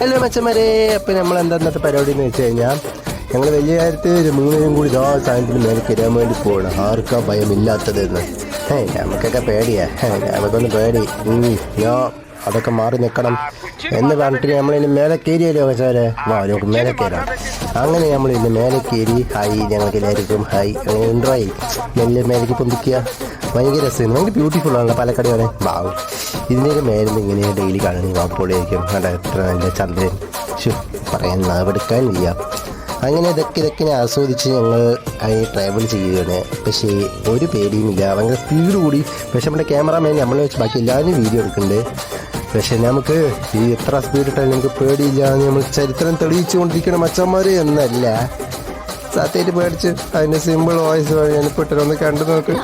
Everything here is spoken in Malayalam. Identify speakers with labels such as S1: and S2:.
S1: ഹലോ മച്ചന്മാരെ, അപ്പം നമ്മൾ എന്താന്നത്തെ പരിപാടി എന്ന് വെച്ച് കഴിഞ്ഞാൽ ഞങ്ങൾ വലിയ കാര്യത്തിൽ ഒരു 3 പേരും കൂടി സാധനത്തിന് മേലെ കയറാൻ വേണ്ടി പോകണം. ആർക്കാ ഭയമില്ലാത്തതെന്ന്. നമുക്കൊക്കെ പേടിയാ, നമുക്കൊന്ന് പേടി. ഞാൻ അതൊക്കെ മാറി നിൽക്കണം എന്ന് പറഞ്ഞിട്ട് നമ്മളിന്ന് മേലെ കയറിയല്ലോ മച്ചാരെ. വാ നമുക്ക് മേലെ കയറാം. അങ്ങനെ നമ്മൾ ഇന്ന് മേലെ കയറി. ഹായ് ഞങ്ങൾക്ക് എല്ലാവർക്കും ഹായ്. അങ്ങനെ ഇൻട്രോയി മെല്ലെ മേലേക്ക് പൊന്തിക്കുക. ഭയങ്കര രസമാണ്, ഭയങ്കര ബ്യൂട്ടിഫുൾ ആണല്ലോ പാലക്കാട്. വാവും, ഇതിൻ്റെയൊക്കെ മേലെന്ന് ഇങ്ങനെ ഡെയിലി കാണുന്നത് വാപ്പൊളിയായിരിക്കും. കണ്ട എത്ര നല്ല ചന്ദ്രൻ, പറയാൻ നാവെടുക്കാൻ ഇല്ല. അങ്ങനെ ഇതൊക്കെ ആസ്വദിച്ച് ഞങ്ങൾ അതിന് ട്രാവൽ ചെയ്യുകയാണ്. പക്ഷേ ഒരു പേടിയുമില്ല, ഭയങ്കര സ്പീഡ് കൂടി. പക്ഷെ നമ്മുടെ ക്യാമറാമാൻ നമ്മളെ വെച്ച് ബാക്കി എല്ലാവരും വീഡിയോ എടുക്കുന്നുണ്ട്. പക്ഷെ നമുക്ക് ഈ എത്ര സ്പീഡ് ഇട്ടാലും നമുക്ക് പേടിയില്ല. നമ്മൾ ചരിത്രം തെളിയിച്ചു കൊണ്ടിരിക്കണം മച്ചന്മാർ എന്നല്ല, സത്യമായിട്ട് പേടിച്ച് അതിൻ്റെ സിമ്പിൾ വോയിസ് വഴി ഞാനിപ്പോൾ ഇട്ടൊന്ന് കണ്ടു നോക്ക്.